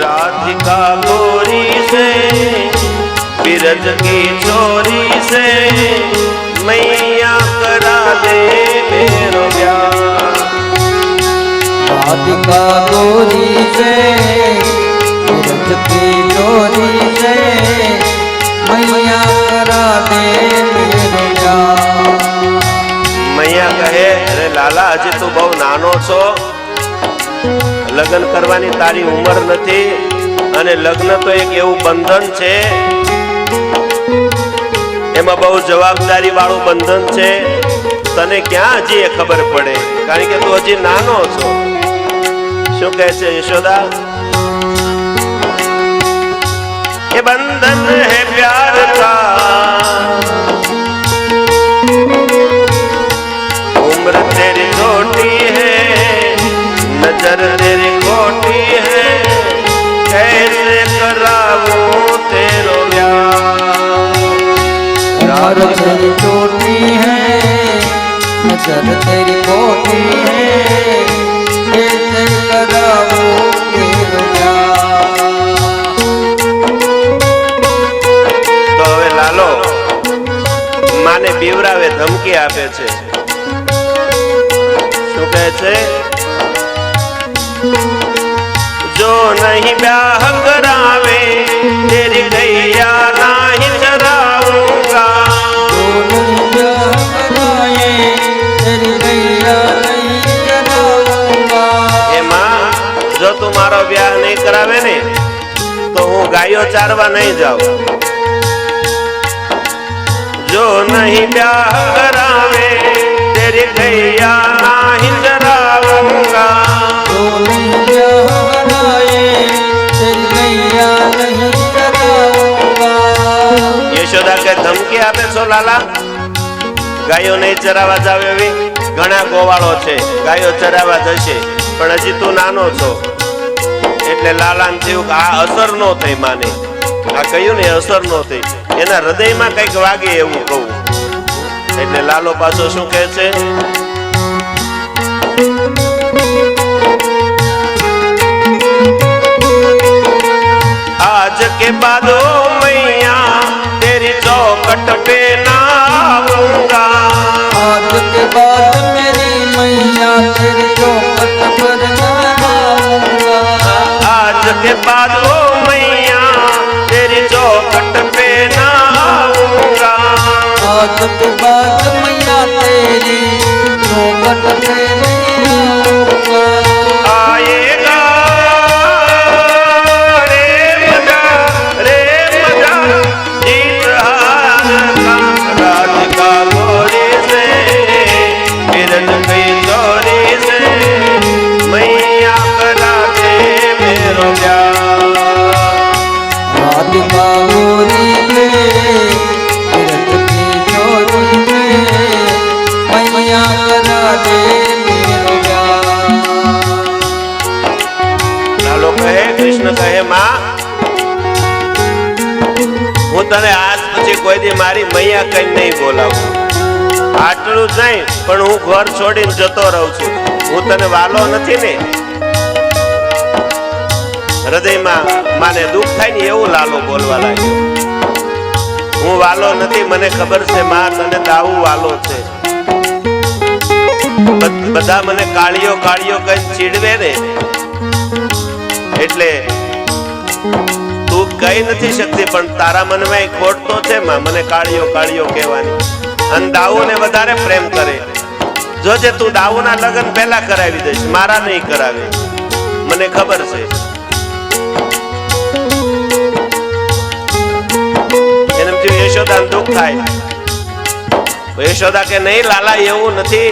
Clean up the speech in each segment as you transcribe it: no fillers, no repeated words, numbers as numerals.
राधिका गोरी से बिरज की छोरी से मैया करा दे मेरो ब्याह। राधिका गोरी से बिरज की छोरी से मैया करा दे मेरो ब्याह। मैया कहे अरे लाला हजी तू बहु नानो छो, लग्न करवानी तारी उमर नथी અને લગ્ન તો એક એવું બંધન છે, એમાં બહુ જવાબદારી વાળું બંધન છે, તને ક્યાં હજી એ ખબર પડે, કારણ કે તું હજી નાનો છો। શું કહે છે યશોદા? ये बंधन है प्यार का, उम्र तेरी छोटी है, नजर तेरी खोटी है, कैसे कराऊं तेरो ब्याह। प्यार तेरी छोटी है, नजर तेरी खोटी है, कैसे कराऊं तेरो ब्याह। तो હવે લાલો માને બીવરાવે ધમકી આપે છે। શું કહે છે? जो नहीं ब्याह करावे तेरी गैया नहीं चराऊंगा। जो नहीं ब्याह कराए तेरी गैया नहीं चराऊंगा। ए माँ, जो तुम्हारा ब्याह नहीं करावे ने तो हूँ गायो चारवा नहीं जाऊँ। जो नहीं ब्याह करावे तेरी गैया नहीं चराऊंगा। जो नहीं ब्याह कराए तेरी गैया नहीं चराऊंगा। यशोदा के धमकी आपे छो लाला? गायो नहीं चरावा जावे एवी घણા ગોવાળો છે, ગાયો ચરાવા જશે, પણ હજી તું નાનો છો એટલે લાલાને થયું કે આ અસર નો થઈ માને, આ કહ્યું ને અસર નો થઈ, એના હૃદયમાં કંઈક વાગે એવું કહું એટલે લાલો પાછો શું કહે છે? आज के बाद ओ मैया तेरी चौखट पे ना आऊंगा। आज के बाद मेरी मैया तेरी चौखट पर ना आऊंगा। आज के बाद ओ मैया तेरी चौखट पे ना आऊंगा। आज के बाद मैया तेरी चौखट पे नहीं आऊंगा। आएगा रे मजा जीत हार का, राधिका गोरी से बिरज की छोरी से मैया करा दे मेरो ब्याह। राधिका गोरी से बिरज की छोरी से मैया करा दे मेरो ब्याह। लालो कहे, कृष्ण कहे माँ હું તને આજ પછી કોઈ દી મારી મૈયા કઈ નહીં બોલાવું, આટલું જ નહીં પણ હું ઘર છોડીને જતો રહું છું, હું તને વાલો નથી ને। હૃદયમાં માને દુઃખ થાય ને એવું લાલો બોલવા લાગ્યો। હું વાલો નથી, મને ખબર છે માં તને દાવું વાલો છે। બધા મને કાળિયો કાળિયો કઈ ચીડવે ને એટલે તું કઈ નથી શકતી, પણ તારા મનમાં એક ખોટ તો છે માં, મને કાળિયો કાળિયો કહેવાની, અને દાઉને વધારે પ્રેમ કરે। જોજે તું દાઉના લગ્ન પહેલા કરાવી દઈશ, મારા નહીં કરાવે, મને ખબર છે। એમ થયું યશોદાને દુઃખ થાય। યશોદા કે નહીં લાલા એવું નથી,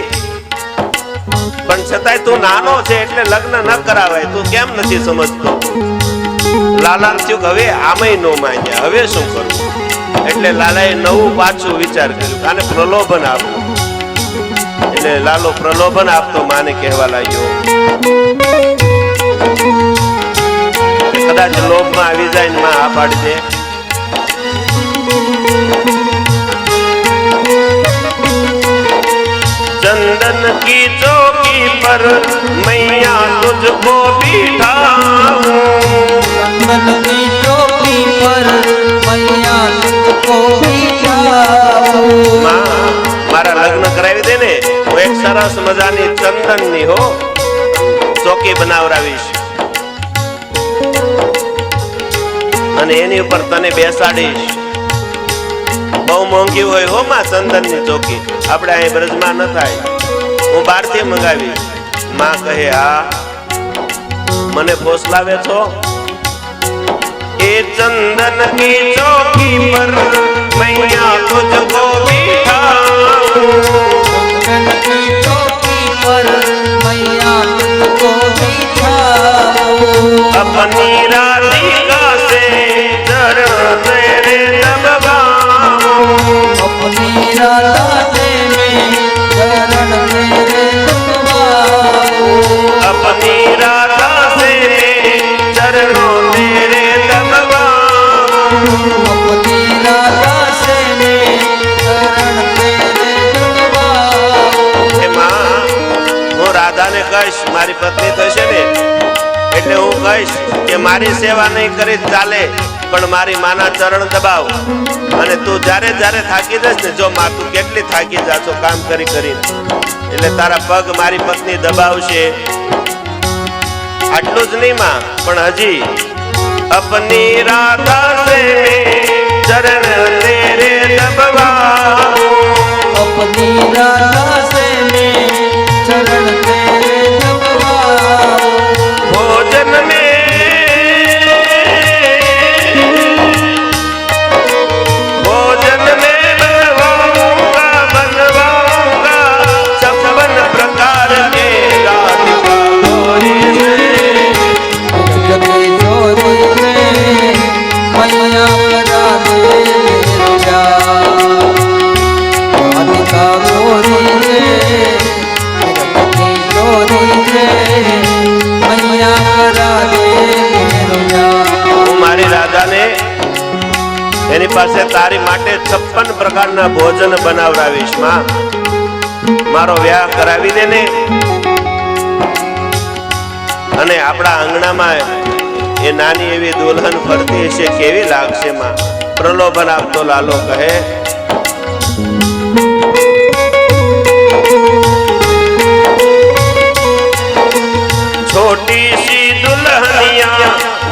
પણ છતાંય તું નાનો છે એટલે લગ્ન ન કરાવાય, તું કેમ નથી સમજતો? લાલા થયું કે હવે આમેય નો માન્યા, હવે શું કરવું? એટલે લાલાએ નવું પાછું વિચાર કર્યું, આને પ્રલોભન આપવું। એટલે લાલો પ્રલોભન આપતો માને કહેવા લાગ્યો, કદાચ લોભમાં આવી જાય ને માં આ પાડી દે। चंदन की चौकी पर मैया तुझको बिठाऊं। चंदन की चौकी पर मैया तुझको बिठाऊं। मारा लग्न करावी दे ने હું એક સરસ મજાની ચંદનની હો ચોકી બનાવરાવીશ અને એની ઉપર તને બેસાડીશ. બહુ મોંઘી હોય હો માં ચંદનની ચોકી, આપણે અહીં બ્રજમાં ન થાય, હું બહારથી મંગાવીશ. માં કહે હા મને પોસલાવે છો. એ ચંદન की चौकी पर मैया तुझको बिठाऊं, चंदन की चौकी पर मैया तुझको बिठाऊं। अपनी राधिका से चरण तेरे दबाऊं, अपनी राधा से मैं चरण तेरे दबाऊं। अपनी राधा से चरणों तेरे दबाऊं, अपनी राधा से मैं चरण तेरे दबाऊं। हे मां હું રાધાને કહીશ મારી પત્ની થશે ને એટલે હું કહીશ કે મારી સેવા નહીં કરી ચાલે પણ મારી માના ચરણ દબાવ. અને તું જ્યારે જ્યારે થાકી જઈશ ને, જો માં તું કેટલી થાકી જાશો કામ કરી કરીને, એટલે તારા પગ મારી પત્ની દબાવશે. આટલું જ નહીં માં પણ હજી अपनी राधा से चरण तेरे दबाऊं, अपनी राधा से मैं चरण तेरे दबाऊं। भोजन में बनवाऊंगा छप्पन प्रकार के राधिका गोरी से। मैया करा दे मेरा राधिका गोरी रे, गोरी रे मैया करा दे मेरा। હું મારી રાધાને એની પાસે તારી માટે 56 પ્રકારના ભોજન બનાવરાવીશ. માં મારો વ્યાહ કરાવી દે ને. અને આપણા આંગણામાં એ નાની એવી દુલ્હન ફરતી છે, કેવી લાગશે માં. પ્રલોભન આપતો લાલો કહે छोटी सी दुल्हनिया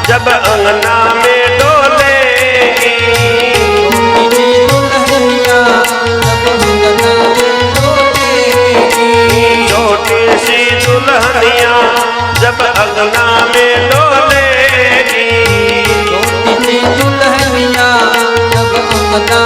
जब अंगना में डोलेगी, छोटी सी दुल्हनिया जब अंगना में डोलेगी, दुल्हनिया जब अंगना